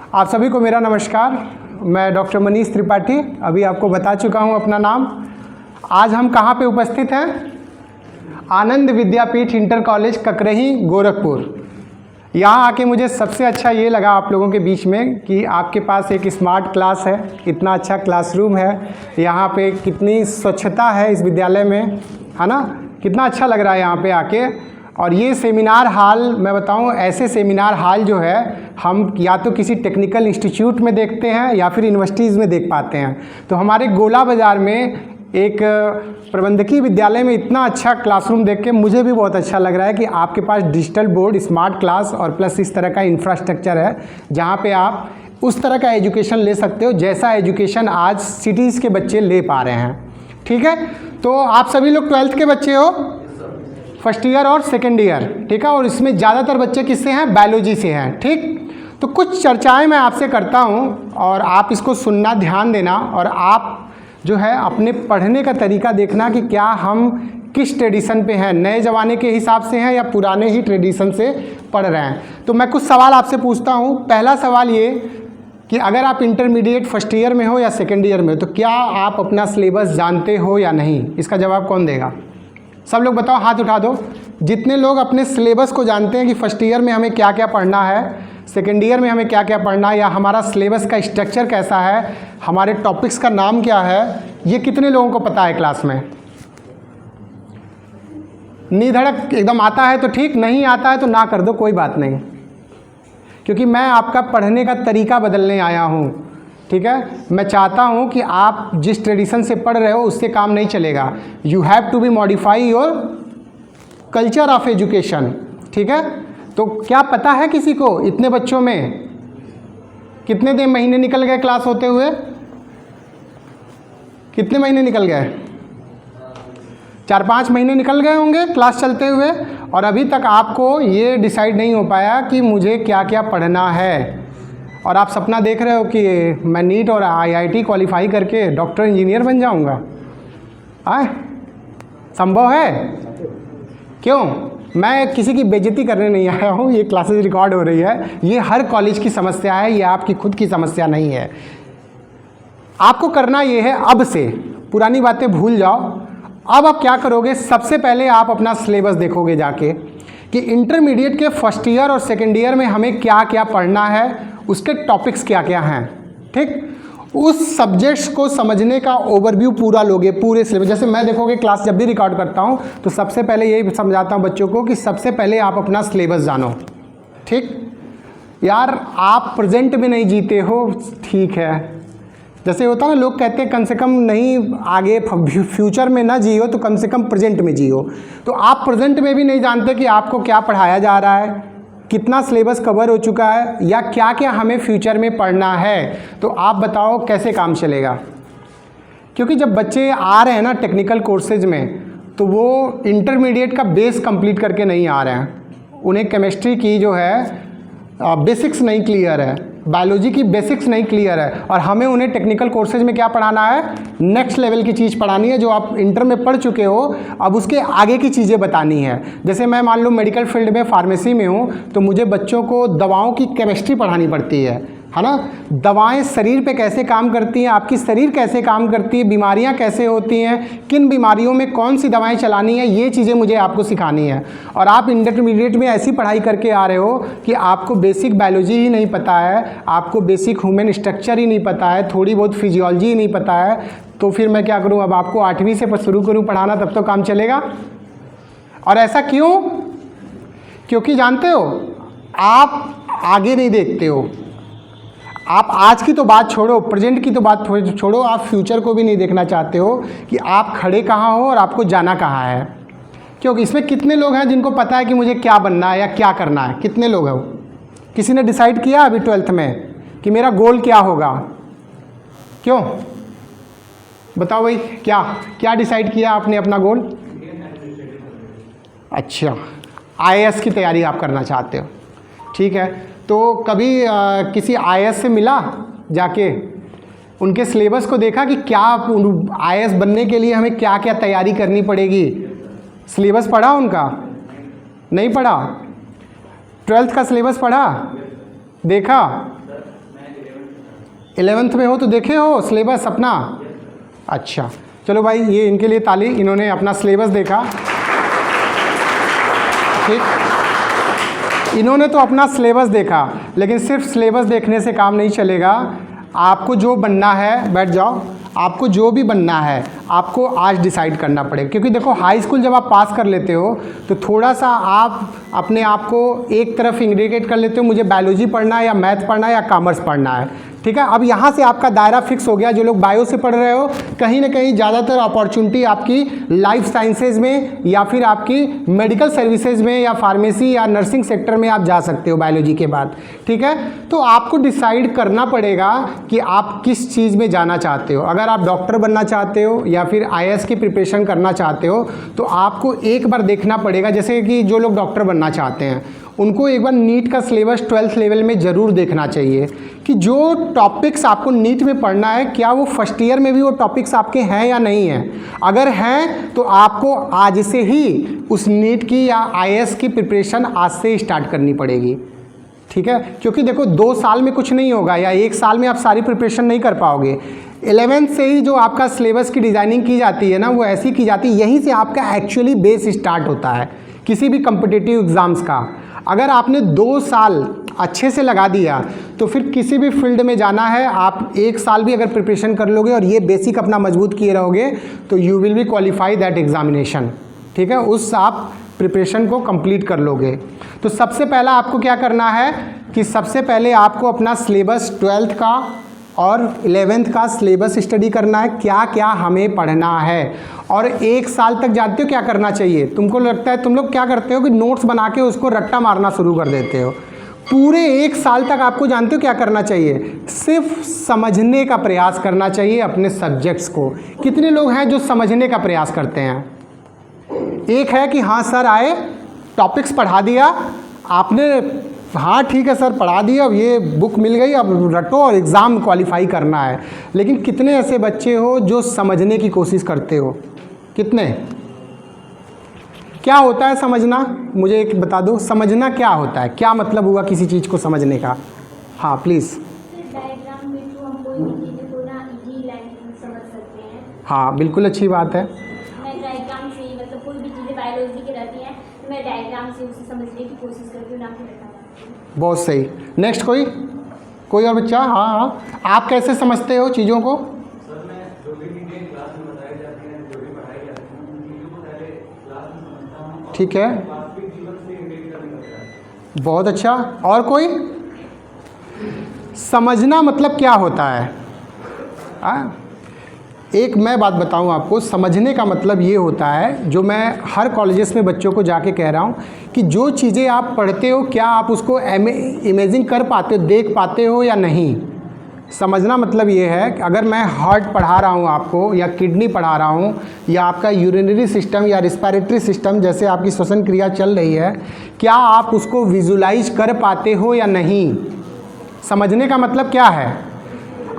आप सभी को मेरा नमस्कार। मैं डॉक्टर मनीष त्रिपाठी अभी आपको बता चुका हूं अपना नाम। आज हम कहां पे उपस्थित हैं? आनंद विद्यापीठ इंटर कॉलेज ककरही गोरखपुर। यहाँ आके मुझे सबसे अच्छा ये लगा आप लोगों के बीच में कि आपके पास एक स्मार्ट क्लास है, इतना अच्छा क्लासरूम है, यहाँ पे कितनी स्वच्छता है इस विद्यालय में, है ना। कितना अच्छा लग रहा है यहाँ पे आके। और ये सेमिनार हॉल, मैं बताऊँ, ऐसे सेमिनार हॉल जो है हम या तो किसी टेक्निकल इंस्टीट्यूट में देखते हैं या फिर यूनिवर्सिटीज़ में देख पाते हैं। तो हमारे गोला बाज़ार में एक प्रबंधकीय विद्यालय में इतना अच्छा क्लासरूम देख के मुझे भी बहुत अच्छा लग रहा है कि आपके पास डिजिटल बोर्ड, स्मार्ट क्लास और प्लस इस तरह का इंफ्रास्ट्रक्चर है जहाँ पे आप उस तरह का एजुकेशन ले सकते हो जैसा एजुकेशन आज सिटीज़ के बच्चे ले पा रहे हैं। ठीक है, तो आप सभी लोग 12th के बच्चे हो, फर्स्ट ईयर और सेकेंड ईयर, ठीक है। और इसमें ज़्यादातर बच्चे किससे हैं? बायोलॉजी से हैं। ठीक, तो कुछ चर्चाएँ मैं आपसे करता हूँ और आप इसको सुनना, ध्यान देना, और आप जो है अपने पढ़ने का तरीका देखना कि क्या हम किस ट्रेडिशन पे हैं, नए ज़माने के हिसाब से हैं या पुराने ही ट्रेडिशन से पढ़ रहे हैं। तो मैं कुछ सवाल आपसे पूछता हूँ। पहला सवाल ये कि अगर आप इंटरमीडिएट फर्स्ट ईयर में हो या सेकेंड ईयर में हो तो क्या आप अपना सिलेबस जानते हो या नहीं? इसका जवाब कौन देगा? सब लोग बताओ, हाथ उठा दो। जितने लोग अपने सिलेबस को जानते हैं कि फर्स्ट ईयर में हमें क्या क्या पढ़ना है, सेकेंड ईयर में हमें क्या क्या पढ़ना है, या हमारा सिलेबस का स्ट्रक्चर कैसा है, हमारे टॉपिक्स का नाम क्या है, ये कितने लोगों को पता है क्लास में? निधड़क एकदम आता है तो ठीक, नहीं आता है तो ना कर दो, कोई बात नहीं, क्योंकि मैं आपका पढ़ने का तरीका बदलने आया हूँ। ठीक है, मैं चाहता हूँ कि आप जिस ट्रेडिशन से पढ़ रहे हो उससे काम नहीं चलेगा। You have to be modify your culture of education. ठीक है, तो क्या पता है किसी को इतने बच्चों में कितने दिन महीने निकल गए क्लास होते हुए? कितने महीने निकल गए? 4-5 महीने निकल गए होंगे क्लास चलते हुए, और अभी तक आपको ये डिसाइड नहीं हो पाया कि मुझे क्या क्या पढ़ना है। और आप सपना देख रहे हो कि मैं नीट और IIT क्वालिफाई करके डॉक्टर इंजीनियर बन जाऊंगा। संभव है? क्यों? मैं किसी की बेइज्जती करने नहीं आया हूँ, ये क्लासेस रिकॉर्ड हो रही है, ये हर कॉलेज की समस्या है, ये आपकी खुद की समस्या नहीं है। आपको करना ये है, अब से पुरानी बातें भूल जाओ। अब आप क्या करोगे? सबसे पहले आप अपना सिलेबस देखोगे जाके कि इंटरमीडिएट के फर्स्ट ईयर और सेकेंड ईयर में हमें क्या क्या पढ़ना है, उसके टॉपिक्स क्या क्या हैं। ठीक, उस सब्जेक्ट्स को समझने का ओवरव्यू पूरा लोगे, पूरे सिलेबस। जैसे मैं देखोगे क्लास जब भी रिकॉर्ड करता हूँ तो सबसे पहले यही समझाता हूँ बच्चों को कि सबसे पहले आप अपना सिलेबस जानो। ठीक यार, आप प्रेजेंट में नहीं जीते हो, ठीक है, जैसे होता है ना, लोग कहते हैं कम से कम नहीं आगे फ्यूचर में ना जियो तो कम से कम प्रेजेंट में जियो। तो आप प्रेजेंट में भी नहीं जानते कि आपको क्या पढ़ाया जा रहा है, कितना सिलेबस कवर हो चुका है, या क्या क्या हमें फ्यूचर में पढ़ना है, तो आप बताओ कैसे काम चलेगा? क्योंकि जब बच्चे आ रहे हैं ना टेक्निकल कोर्सेज में, तो वो इंटरमीडिएट का बेस कंप्लीट करके नहीं आ रहे हैं। उन्हें केमिस्ट्री की जो है बेसिक्स नहीं क्लियर है, बायोलॉजी की बेसिक्स नहीं क्लियर है, और हमें उन्हें टेक्निकल कोर्सेज में क्या पढ़ाना है? नेक्स्ट लेवल की चीज़ पढ़ानी है, जो आप इंटर में पढ़ चुके हो, अब उसके आगे की चीज़ें बतानी है। जैसे मैं मान लो मेडिकल फील्ड में फार्मेसी में हूँ, तो मुझे बच्चों को दवाओं की केमिस्ट्री पढ़ानी पड़ती है ना। दवाएं शरीर पे कैसे काम करती हैं, आपकी शरीर कैसे काम करती है, बीमारियां कैसे होती हैं, किन बीमारियों में कौन सी दवाएं चलानी है, ये चीज़ें मुझे आपको सिखानी है। और आप इंटरमीडिएट में ऐसी पढ़ाई करके आ रहे हो कि आपको बेसिक बायोलॉजी ही नहीं पता है, आपको बेसिक ह्यूमन स्ट्रक्चर ही नहीं पता है, थोड़ी बहुत फिजियोलॉजी ही नहीं पता है, तो फिर मैं क्या करूँ? अब आपको 8वीं से शुरू करूँ पढ़ाना, तब तो काम चलेगा। और ऐसा क्यों? क्योंकि जानते हो, आप आगे नहीं देखते हो। आप आज की तो बात छोड़ो, प्रेजेंट की तो बात छोड़ो, आप फ्यूचर को भी नहीं देखना चाहते हो कि आप खड़े कहाँ हो और आपको जाना कहाँ है। क्योंकि इसमें कितने लोग हैं जिनको पता है कि मुझे क्या बनना है या क्या करना है? कितने लोग हैं? किसी ने डिसाइड किया अभी 12th में कि मेरा गोल क्या होगा? क्यों बताओ भाई, क्या क्या डिसाइड किया आपने अपना गोल? अच्छा, IAS की तैयारी आप करना चाहते हो, ठीक है। तो कभी किसी IAS से मिला जाके, उनके सिलेबस को देखा कि क्या IAS बनने के लिए हमें क्या क्या तैयारी करनी पड़ेगी? सिलेबस पढ़ा उनका? नहीं पढ़ा? 12th का सिलेबस पढ़ा, देखा? 11th में हो तो देखे हो सिलेबस अपना? अच्छा चलो भाई, ये इनके लिए ताली, इन्होंने अपना सिलेबस देखा। ठीक, इन्होंने तो अपना सिलेबस देखा, लेकिन सिर्फ सिलेबस देखने से काम नहीं चलेगा। आपको जो बनना है, बैठ जाओ, आपको जो भी बनना है आपको आज डिसाइड करना पड़ेगा। क्योंकि देखो, हाई स्कूल जब आप पास कर लेते हो तो थोड़ा सा आप अपने आप को एक तरफ इंडिकेट कर लेते हो, मुझे बायोलॉजी पढ़ना है या मैथ पढ़ना है या कॉमर्स पढ़ना है। ठीक है, अब यहाँ से आपका दायरा फिक्स हो गया। जो लोग बायो से पढ़ रहे हो, कहीं ना कहीं ज़्यादातर अपॉर्चुनिटी आपकी लाइफ साइंसेज में या फिर आपकी मेडिकल सर्विसेज में या फार्मेसी या नर्सिंग सेक्टर में आप जा सकते हो बायोलॉजी के बाद। ठीक है, तो आपको डिसाइड करना पड़ेगा कि आप किस चीज़ में जाना चाहते हो। अगर आप डॉक्टर बनना चाहते हो या फिर IAS की प्रिपरेशन करना चाहते हो तो आपको एक बार देखना पड़ेगा, जैसे कि जो लोग डॉक्टर बनना चाहते हैं उनको एक बार नीट का सिलेबस 12th लेवल में ज़रूर देखना चाहिए कि जो टॉपिक्स आपको नीट में पढ़ना है क्या वो फर्स्ट ईयर में भी वो टॉपिक्स आपके हैं या नहीं हैं। अगर हैं तो आपको आज से ही उस नीट की या IAS की प्रिपरेशन आज से स्टार्ट करनी पड़ेगी। ठीक है, क्योंकि देखो 2 साल में कुछ नहीं होगा या 1 साल में आप सारी प्रिपरेशन नहीं कर पाओगे। 11th से ही जो आपका सिलेबस की डिज़ाइनिंग की जाती है ना, वो ऐसी की जाती है, यहीं से आपका एक्चुअली बेस स्टार्ट होता है किसी भी कम्पिटिटिव एग्ज़ाम्स का। अगर आपने 2 साल अच्छे से लगा दिया तो फिर किसी भी फील्ड में जाना है, आप 1 साल भी अगर प्रिपरेशन कर लोगे और ये बेसिक अपना मजबूत किए रहोगे तो you will be qualify that examination. ठीक है, उस आप प्रिपरेशन को कंप्लीट कर लोगे। तो सबसे पहला आपको क्या करना है कि सबसे पहले आपको अपना सिलेबस 12th का और 11th का सिलेबस स्टडी करना है, क्या क्या हमें पढ़ना है। और 1 साल तक जानते हो क्या करना चाहिए? तुमको लगता है, तुम लोग क्या करते हो कि नोट्स बना के उसको रट्टा मारना शुरू कर देते हो। पूरे 1 साल तक आपको जानते हो क्या करना चाहिए? सिर्फ समझने का प्रयास करना चाहिए अपने सब्जेक्ट्स को। कितने लोग हैं जो समझने का प्रयास करते हैं? एक है कि हाँ सर आए, टॉपिक्स पढ़ा दिया आपने, हाँ ठीक है सर पढ़ा दिया, अब ये बुक मिल गई, अब रटो और एग्ज़ाम क्वालिफाई करना है। लेकिन कितने ऐसे बच्चे हो जो समझने की कोशिश करते हो? कितने? क्या होता है समझना? मुझे एक बता दो, समझना क्या होता है? क्या मतलब हुआ किसी चीज़ को समझने का? हाँ प्लीज़। डायग्राम में जो हम कोई भी चीज़ को ना इजी लैंग्वेज में समझ सकते हैं। हाँ बिल्कुल अच्छी बात है। मैं डायग्राम से ही, मतलब कोई भी चीज़ें बायोलॉजी की रहती हैं तो मैं डायग्राम से उसे समझने की कोशिश करती हूँ, ना कि रटा मारती हूँ। बहुत सही। नेक्स्ट कोई और बच्चा? हाँ हाँ, आप कैसे समझते हो चीज़ों को? सर मैं जो भी चीज़ें क्लास में बताई जाती हैं, जो भी पढ़ाई जाती है, उन चीज़ों को पहले क्लास में समझता हूँ। ठीक है, वास्तविक जीवन से रिलेट करना होता है। बहुत अच्छा। और कोई? समझना मतलब क्या होता है? एक मैं बात बताऊं आपको, समझने का मतलब ये होता है, जो मैं हर कॉलेजेस में बच्चों को जाके कह रहा हूं कि जो चीज़ें आप पढ़ते हो क्या आप उसको इमेजिन कर पाते हो, देख पाते हो या नहीं। समझना मतलब ये है कि अगर मैं हार्ट पढ़ा रहा हूँ आपको या किडनी पढ़ा रहा हूँ या आपका यूरिनरी सिस्टम या रिस्पिरेटरी सिस्टम, जैसे आपकी श्वसन क्रिया चल रही है, क्या आप उसको विजुलाइज कर पाते हो या नहीं। समझने का मतलब क्या है?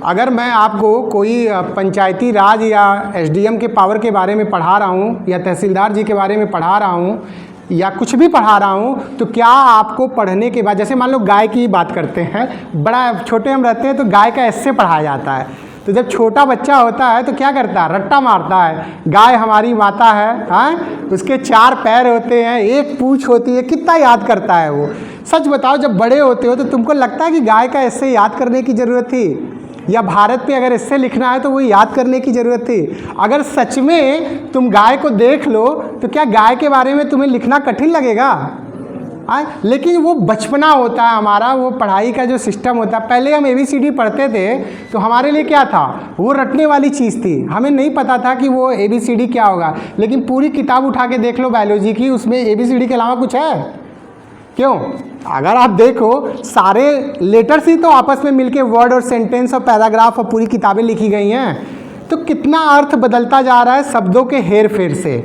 अगर मैं आपको कोई पंचायती राज या SDM के पावर के बारे में पढ़ा रहा हूँ या तहसीलदार जी के बारे में पढ़ा रहा हूँ या कुछ भी पढ़ा रहा हूँ, तो क्या आपको पढ़ने के बाद, जैसे मान लो गाय की बात करते हैं, बड़ा छोटे हम रहते हैं तो गाय का ऐसे पढ़ाया जाता है। तो जब छोटा बच्चा होता है तो क्या करता है? रट्टा मारता है। गाय हमारी माता है, हाँ, उसके 4 पैर होते हैं, 1 पूँछ होती है, कितना याद करता है वो। सच बताओ, जब बड़े होते हो तो तुमको लगता है कि गाय का ऐसे याद करने की ज़रूरत थी, या भारत पे अगर इससे लिखना है तो वो याद करने की ज़रूरत थी। अगर सच में तुम गाय को देख लो तो क्या गाय के बारे में तुम्हें लिखना कठिन लगेगा? लेकिन वो बचपना होता है हमारा, वो पढ़ाई का जो सिस्टम होता है। पहले हम ABCD पढ़ते थे तो हमारे लिए क्या था? वो रटने वाली चीज़ थी, हमें नहीं पता था कि वो ABCD क्या होगा। लेकिन पूरी किताब उठा के देख लो बायोलॉजी की, उसमें ABCD के अलावा कुछ है? क्यों? अगर आप देखो सारे लेटर्स ही तो आपस में मिलके वर्ड और सेंटेंस और पैराग्राफ और पूरी किताबें लिखी गई हैं। तो कितना अर्थ बदलता जा रहा है शब्दों के हेर फेर से।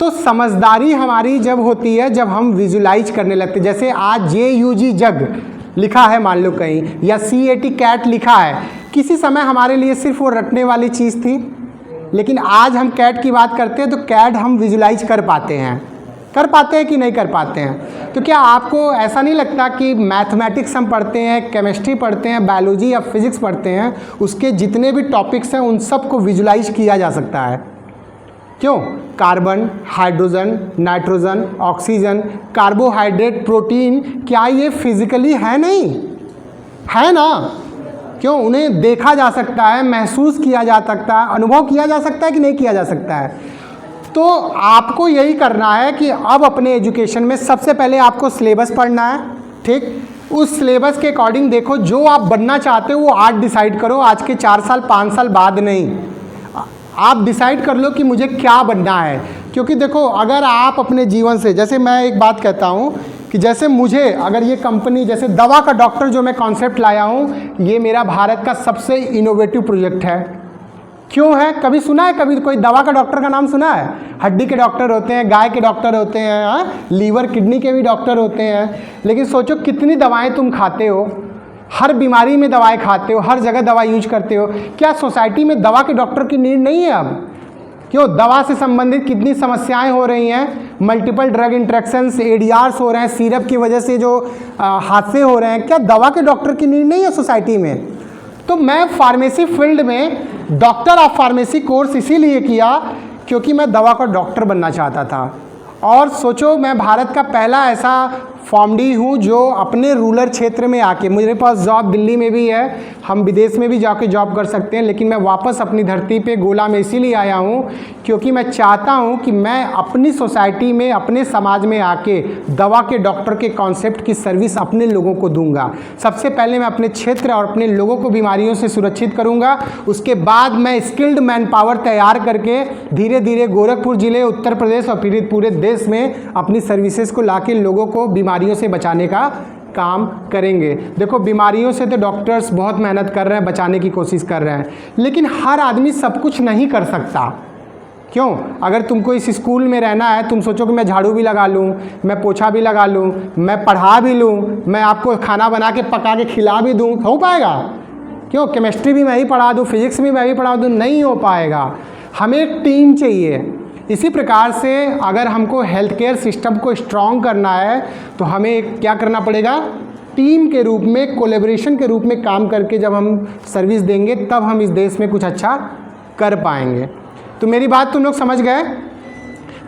तो समझदारी हमारी जब होती है जब हम विजुलाइज करने लगते, जैसे आज JUG जग लिखा है मान लो कहीं, या CAT कैट लिखा है, किसी समय हमारे लिए सिर्फ वो रटने वाली चीज़ थी, लेकिन आज हम कैट की बात करते हैं तो कैट हम विजुलाइज कर पाते हैं। कर पाते हैं कि नहीं कर पाते हैं? तो क्या आपको ऐसा नहीं लगता कि मैथमेटिक्स हम पढ़ते हैं, केमिस्ट्री पढ़ते हैं, बायोलॉजी या फिजिक्स पढ़ते हैं, उसके जितने भी टॉपिक्स हैं उन सब को विजुलाइज किया जा सकता है? क्यों? Carbon, hydrogen, nitrogen, oxygen, carbohydrate, protein, क्या ये फिजिकली है? नहीं है ना? क्यों? उन्हें देखा जा सकता है, महसूस किया जा सकता है, अनुभव किया जा सकता है कि नहीं किया जा सकता है? तो आपको यही करना है कि अब अपने एजुकेशन में सबसे पहले आपको सिलेबस पढ़ना है, ठीक? उस सिलेबस के अकॉर्डिंग देखो, जो आप बनना चाहते हो वो आज डिसाइड करो, आज के 4 साल 5 साल बाद नहीं। आप डिसाइड कर लो कि मुझे क्या बनना है। क्योंकि देखो, अगर आप अपने जीवन से, जैसे मैं एक बात कहता हूँ कि जैसे मुझे अगर ये कंपनी, जैसे दवा का डॉक्टर जो मैं कॉन्सेप्ट लाया हूँ, ये मेरा भारत का सबसे इनोवेटिव प्रोजेक्ट है। क्यों है? कभी सुना है कभी कोई दवा का डॉक्टर का नाम सुना है? हड्डी के डॉक्टर होते हैं, गाय के डॉक्टर होते हैं, हाँ, लीवर किडनी के भी डॉक्टर होते हैं। लेकिन सोचो कितनी दवाएं तुम खाते हो, हर बीमारी में दवाएं खाते हो, हर जगह दवा यूज करते हो। क्या सोसाइटी में दवा के डॉक्टर की नीड नहीं है अब? क्यों? दवा से संबंधित कितनी समस्याएं हो रही हैं, मल्टीपल ड्रग इंट्रैक्शंस, एडीआरस हो रहे हैं, सिरप की वजह से जो हादसे हो रहे हैं, क्या दवा के डॉक्टर की नीड नहीं है सोसाइटी में? तो मैं फार्मेसी फील्ड में डॉक्टर ऑफ फार्मेसी कोर्स इसीलिए किया क्योंकि मैं दवा का डॉक्टर बनना चाहता था। और सोचो, मैं भारत का पहला ऐसा फॉर्मडी हूँ जो अपने रूरल क्षेत्र में आके, मेरे पास जॉब दिल्ली में भी है, हम विदेश में भी जाके जॉब कर सकते हैं, लेकिन मैं वापस अपनी धरती पे गोला में इसीलिए आया हूँ क्योंकि मैं चाहता हूँ कि मैं अपनी सोसाइटी में, अपने समाज में आके दवा के डॉक्टर के कॉन्सेप्ट की सर्विस अपने लोगों को दूंगा। सबसे पहले मैं अपने क्षेत्र और अपने लोगों को बीमारियों से सुरक्षित करूँगा, उसके बाद मैं स्किल्ड मैन पावर तैयार करके धीरे धीरे गोरखपुर ज़िले, उत्तर प्रदेश और फिर पूरे देश में अपनी सर्विसेज को लाके लोगों को बीमारियों से बचाने का काम करेंगे। देखो, बीमारियों से तो डॉक्टर्स बहुत मेहनत कर रहे हैं, बचाने की कोशिश कर रहे हैं, लेकिन हर आदमी सब कुछ नहीं कर सकता। क्यों? अगर तुमको इस स्कूल में रहना है, तुम सोचो कि मैं झाड़ू भी लगा लूँ, मैं पोछा भी लगा लूँ, मैं पढ़ा भी लूँ, मैं आपको खाना बना के पका के खिला भी दूँ, हो पाएगा? क्यों? केमिस्ट्री भी मैं ही पढ़ा दूँ, फिजिक्स भी मैं ही पढ़ा दूँ, नहीं हो पाएगा। हमें एक टीम चाहिए। इसी प्रकार से अगर हमको हेल्थ केयर सिस्टम को स्ट्रॉन्ग करना है तो हमें क्या करना पड़ेगा? टीम के रूप में, कोलैबोरेशन के रूप में काम करके जब हम सर्विस देंगे तब हम इस देश में कुछ अच्छा कर पाएंगे। तो मेरी बात तुम लोग समझ गए?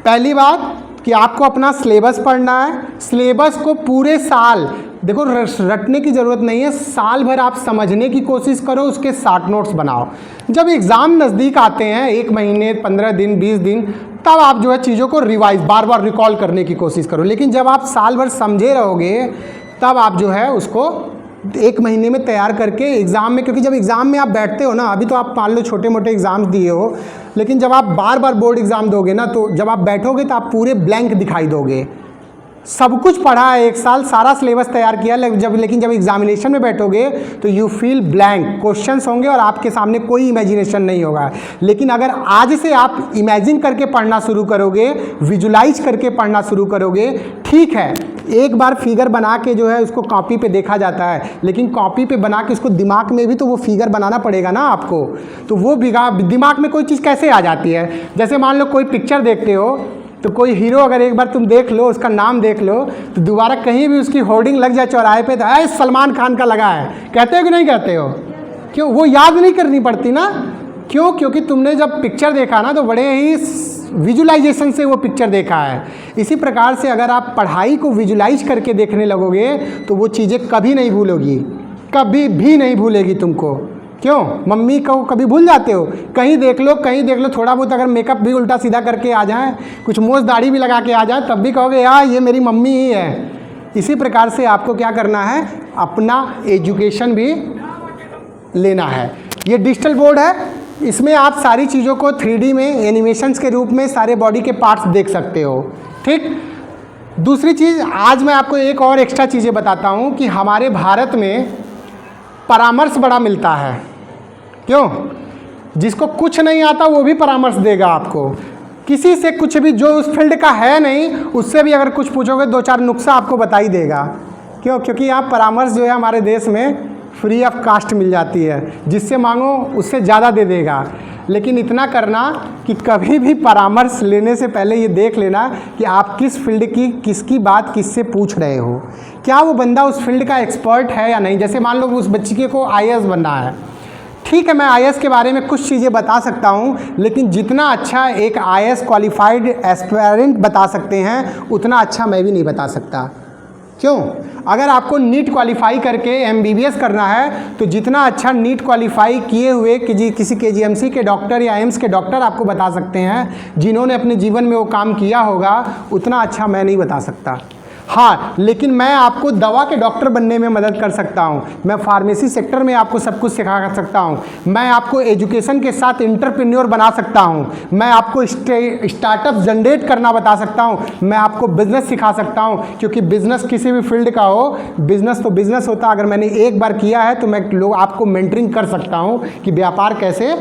पहली बात कि आपको अपना सिलेबस पढ़ना है। सिलेबस को पूरे साल, देखो रटने की ज़रूरत नहीं है, साल भर आप समझने की कोशिश करो, उसके शॉर्ट नोट्स बनाओ। जब एग्ज़ाम नज़दीक आते हैं, 1 महीने, 15 दिन, 20 दिन, तब आप जो है चीज़ों को रिवाइज, बार बार रिकॉल करने की कोशिश करो। लेकिन जब आप साल भर समझे रहोगे तब आप जो है उसको 1 महीने में तैयार करके एग्ज़ाम में, क्योंकि जब एग्ज़ाम में आप बैठते हो ना, अभी तो आप मान लो छोटे मोटे एग्ज़ाम्स दिए हो, लेकिन जब आप बार बार बोर्ड एग्ज़ाम दोगे ना, तो जब आप बैठोगे तो आप पूरे ब्लैंक दिखाई दोगे। सब कुछ पढ़ा है, 1 साल सारा सिलेबस तैयार किया, लेकिन जब एग्जामिनेशन में बैठोगे तो यू फील ब्लैंक। क्वेश्चंस होंगे और आपके सामने कोई इमेजिनेशन नहीं होगा। लेकिन अगर आज से आप इमेजिन करके पढ़ना शुरू करोगे, विजुलाइज करके पढ़ना शुरू करोगे, ठीक है, एक बार फिगर बना के जो है उसको कॉपी पे देखा जाता है, लेकिन कॉपी पे बना के उसको दिमाग में भी तो वो फिगर बनाना पड़ेगा ना आपको। तो वो दिमाग में कोई चीज़ कैसे आ जाती है? जैसे मान लो कोई पिक्चर देखते हो, तो कोई हीरो अगर एक बार तुम देख लो, उसका नाम देख लो, तो दोबारा कहीं भी उसकी होर्डिंग लग जाए चौराहे पे, तो ऐ सलमान खान का लगा है, कहते हो कि नहीं कहते हो? क्यों? वो याद नहीं करनी पड़ती ना। क्यों? क्योंकि तुमने जब पिक्चर देखा ना तो बड़े ही विजुलाइजेशन से वो पिक्चर देखा है। इसी प्रकार से अगर आप पढ़ाई को विजुलाइज करके देखने लगोगे तो वो चीज़ें कभी नहीं भूलोगी, कभी भी नहीं भूलेगी तुमको। क्यों? मम्मी को कभी भूल जाते हो? कहीं देख लो, कहीं देख लो, थोड़ा बहुत अगर मेकअप भी उल्टा सीधा करके आ जाए, कुछ मोछ दाढ़ी भी लगा के आ जाए, तब भी कहोगे यार ये मेरी मम्मी ही है। इसी प्रकार से आपको क्या करना है? अपना एजुकेशन भी लेना है। ये डिजिटल बोर्ड है, इसमें आप सारी चीज़ों को 3D में एनिमेशंस के रूप में सारे बॉडी के पार्ट्स देख सकते हो। ठीक। दूसरी चीज़, आज मैं आपको एक और एक्स्ट्रा चीज़ें बताता हूँ कि हमारे भारत में परामर्श बड़ा मिलता है। क्यों? जिसको कुछ नहीं आता वो भी परामर्श देगा आपको। किसी से कुछ भी, जो उस फील्ड का है नहीं, उससे भी अगर कुछ पूछोगे 2-4 नुस्खा आपको बता ही देगा। क्यों? क्योंकि यहाँ परामर्श जो है हमारे देश में फ्री ऑफ कास्ट मिल जाती है, जिससे मांगो उससे ज़्यादा दे देगा। लेकिन इतना करना कि कभी भी परामर्श लेने से पहले ये देख लेना कि आप किस फील्ड की किसकी बात किससे पूछ रहे हो, क्या वो बंदा उस फील्ड का एक्सपर्ट है या नहीं। जैसे मान लो उस बच्चे को IAS बनना है, ठीक है, मैं IAS के बारे में कुछ चीज़ें बता सकता हूँ, लेकिन जितना अच्छा एक IAS क्वालिफाइड एस्पायरेंट बता सकते हैं उतना अच्छा मैं भी नहीं बता सकता। क्यों? अगर आपको नीट क्वालिफाई करके MBBS करना है तो जितना अच्छा नीट क्वालिफाई किए हुए किसी KGMC के डॉक्टर या एम्स के डॉक्टर आपको बता सकते हैं, जिन्होंने अपने जीवन में वो काम किया होगा, उतना अच्छा मैं नहीं बता सकता। हाँ, लेकिन मैं आपको दवा के डॉक्टर बनने में मदद कर सकता हूँ, मैं फार्मेसी सेक्टर में आपको सब कुछ सिखा सकता हूँ, मैं आपको एजुकेशन के साथ एंटरप्रेन्योर बना सकता हूँ, मैं आपको स्टार्टअप जनरेट करना बता सकता हूँ, मैं आपको बिज़नेस सिखा सकता हूँ। क्योंकि बिज़नेस किसी भी फील्ड का हो, बिज़नेस तो बिज़नेस होता है। अगर मैंने एक बार किया है तो मैं आपको मेंटरिंग कर सकता हूँ कि व्यापार कैसे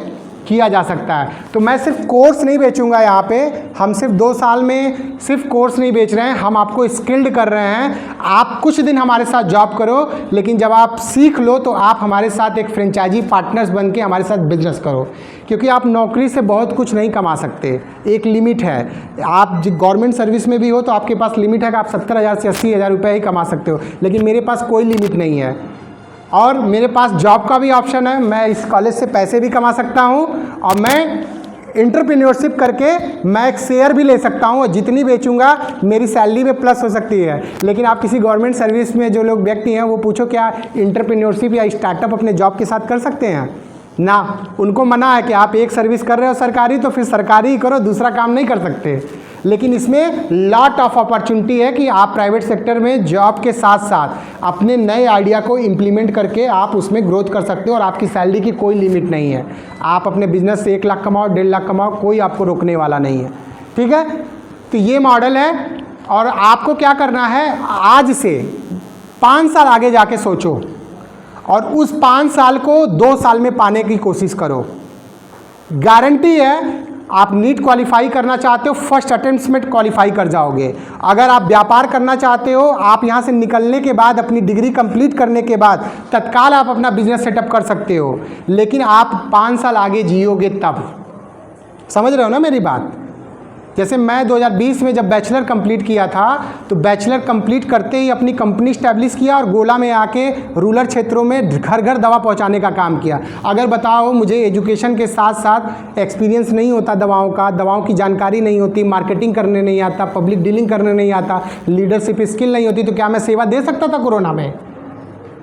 किया जा सकता है। तो मैं सिर्फ कोर्स नहीं बेचूंगा यहाँ पे, हम सिर्फ 2 साल में सिर्फ कोर्स नहीं बेच रहे हैं, हम आपको स्किल्ड कर रहे हैं। आप कुछ दिन हमारे साथ जॉब करो, लेकिन जब आप सीख लो तो आप हमारे साथ एक फ्रेंचाइजी पार्टनर्स बन के हमारे साथ बिजनेस करो। क्योंकि आप नौकरी से बहुत कुछ नहीं कमा सकते, एक लिमिट है। आप गवर्नमेंट सर्विस में भी हो तो आपके पास लिमिट है कि आप 70,000 से 80,000 रुपये ही कमा सकते हो, लेकिन मेरे पास कोई लिमिट नहीं है। और मेरे पास जॉब का भी ऑप्शन है, मैं इस कॉलेज से पैसे भी कमा सकता हूँ और मैं एंटरप्रेन्योरशिप करके मैं एक शेयर भी ले सकता हूँ, और जितनी बेचूंगा मेरी सैलरी में प्लस हो सकती है। लेकिन आप किसी गवर्नमेंट सर्विस में जो लोग व्यक्ति हैं वो पूछो क्या एंटरप्रेन्योरशिप या स्टार्टअप अपने जॉब के साथ कर सकते हैं ना, उनको मना है कि आप एक सर्विस कर रहे हो सरकारी तो फिर सरकारी ही करो, दूसरा काम नहीं कर सकते। लेकिन इसमें लॉट ऑफ अपॉर्चुनिटी है कि आप प्राइवेट सेक्टर में जॉब के साथ साथ अपने नए आइडिया को इम्प्लीमेंट करके आप उसमें ग्रोथ कर सकते हो, और आपकी सैलरी की कोई लिमिट नहीं है। आप अपने बिजनेस से 1 लाख कमाओ, 1.5 लाख कमाओ, कोई आपको रोकने वाला नहीं है। ठीक है, तो ये मॉडल है। और आपको क्या करना है, आज से 5 साल आगे जाके सोचो और उस 5 साल को 2 साल में पाने की कोशिश करो। गारंटी है आप नीट क्वालिफाई करना चाहते हो, फर्स्ट अटेम्प्ट में क्वालिफाई कर जाओगे। अगर आप व्यापार करना चाहते हो, आप यहाँ से निकलने के बाद अपनी डिग्री कंप्लीट करने के बाद तत्काल आप अपना बिजनेस सेटअप कर सकते हो, लेकिन आप 5 साल आगे जियोगे तब। समझ रहे हो ना मेरी बात? जैसे मैं 2020 में जब बैचलर कंप्लीट किया था तो बैचलर कंप्लीट करते ही अपनी कंपनी स्टैब्लिश किया और गोला में आके रूरल क्षेत्रों में घर घर दवा पहुंचाने का काम किया। अगर बताओ मुझे एजुकेशन के साथ साथ एक्सपीरियंस नहीं होता दवाओं का, दवाओं की जानकारी नहीं होती, मार्केटिंग करने नहीं आता, पब्लिक डीलिंग करने नहीं आता, लीडरशिप स्किल नहीं होती, तो क्या मैं सेवा दे सकता था कोरोना में?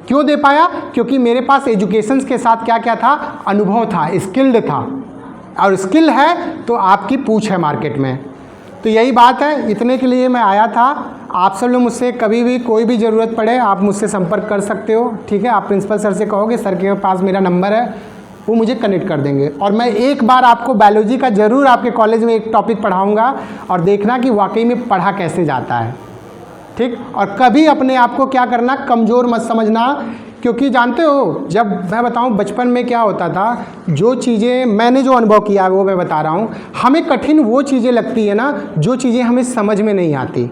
क्यों दे पाया? क्योंकि मेरे पास एजुकेशन के साथ क्या क्या था, अनुभव था, स्किल्ड था। और स्किल है तो आपकी पूछ है मार्केट में। तो यही बात है, इतने के लिए मैं आया था। आप सब लोग मुझसे कभी भी कोई भी ज़रूरत पड़े आप मुझसे संपर्क कर सकते हो। ठीक है, आप प्रिंसिपल सर से कहोगे सर के पास मेरा नंबर है, वो मुझे कनेक्ट कर देंगे। और मैं एक बार आपको बायोलॉजी का ज़रूर आपके कॉलेज में एक टॉपिक पढ़ाऊँगा और देखना कि वाकई में पढ़ा कैसे जाता है। ठीक, और कभी अपने आप को क्या करना, कमज़ोर मत समझना। क्योंकि जानते हो, जब मैं बताऊं बचपन में क्या होता था, जो चीज़ें मैंने जो अनुभव किया वो मैं बता रहा हूं। हमें कठिन वो चीज़ें लगती है ना जो चीज़ें हमें समझ में नहीं आती।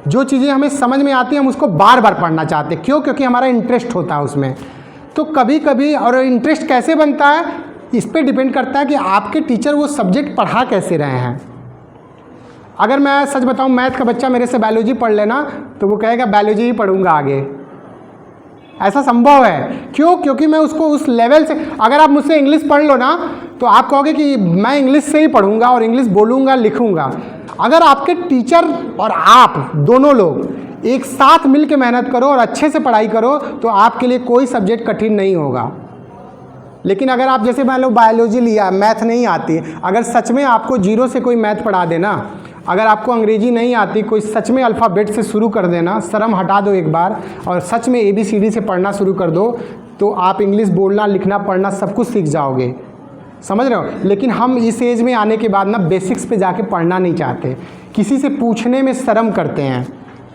जो चीज़ें हमें समझ में आती हैं हम उसको बार बार पढ़ना चाहते हैं। क्यों? क्योंकि हमारा इंटरेस्ट होता है उसमें। तो कभी कभी, और इंटरेस्ट कैसे बनता है इस पर डिपेंड करता है कि आपके टीचर वो सब्जेक्ट पढ़ा कैसे रहे हैं। अगर मैं सच बताऊँ, मैथ का बच्चा मेरे से बायोलॉजी पढ़ लेना तो वो कहेगा बायोलॉजी ही पढ़ूंगा आगे। ऐसा संभव है। क्यों? क्योंकि मैं उसको उस लेवल से, अगर आप मुझसे इंग्लिश पढ़ लो ना तो आप कहोगे कि मैं इंग्लिश से ही पढ़ूंगा और इंग्लिश बोलूँगा लिखूँगा। अगर आपके टीचर और आप दोनों लोग एक साथ मिल के मेहनत करो और अच्छे से पढ़ाई करो तो आपके लिए कोई सब्जेक्ट कठिन नहीं होगा। लेकिन अगर आप जैसे मान लो बायोलॉजी लिया, मैथ नहीं आती, अगर सच में आपको 0 से कोई मैथ पढ़ा देना, अगर आपको अंग्रेजी नहीं आती, कोई सच में अल्फ़ाबेट से शुरू कर देना, शर्म हटा दो एक बार और सच में ABCD से पढ़ना शुरू कर दो, तो आप इंग्लिश बोलना, लिखना, पढ़ना सब कुछ सीख जाओगे। समझ रहे हो? लेकिन हम इस एज में आने के बाद ना बेसिक्स पे जाके पढ़ना नहीं चाहते, किसी से पूछने में शर्म करते हैं।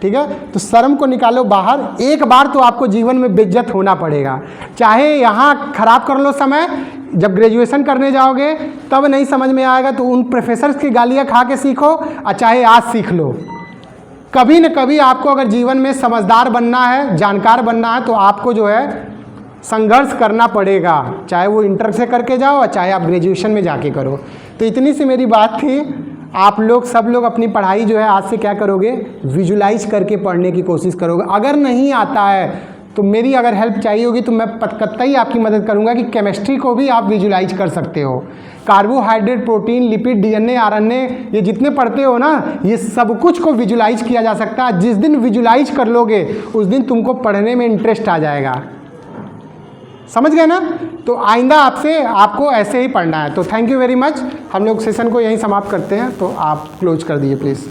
ठीक है, तो शर्म को निकालो बाहर। एक बार तो आपको जीवन में बेइज्जत होना पड़ेगा, चाहे यहाँ खराब कर लो समय, जब ग्रेजुएशन करने जाओगे तब नहीं समझ में आएगा तो उन प्रोफेसर्स की गालियाँ खा के सीखो, और चाहे आज सीख लो। कभी न कभी आपको अगर जीवन में समझदार बनना है, जानकार बनना है, तो आपको जो है संघर्ष करना पड़ेगा, चाहे वो इंटर से करके जाओ और चाहे आप ग्रेजुएशन में जाके करो। तो इतनी सी मेरी बात थी। आप लोग सब लोग अपनी पढ़ाई जो है आज से क्या करोगे, विजुलाइज करके पढ़ने की कोशिश करोगे। अगर नहीं आता है तो मेरी अगर हेल्प चाहिए होगी तो मैं कतई आपकी मदद करूंगा कि केमिस्ट्री को भी आप विजुलाइज कर सकते हो। Carbohydrate, protein, lipid, DNA, RNA, ये जितने पढ़ते हो ना, ये सब कुछ को विजुलाइज किया जा सकता है। जिस दिन विजुलाइज कर लोगे उस दिन तुमको पढ़ने में इंटरेस्ट आ जाएगा। समझ गए ना? तो आइंदा आपको ऐसे ही पढ़ना है। तो थैंक यू वेरी मच। हम लोग सेशन को यहीं समाप्त करते हैं, तो आप क्लोज कर दीजिए प्लीज़।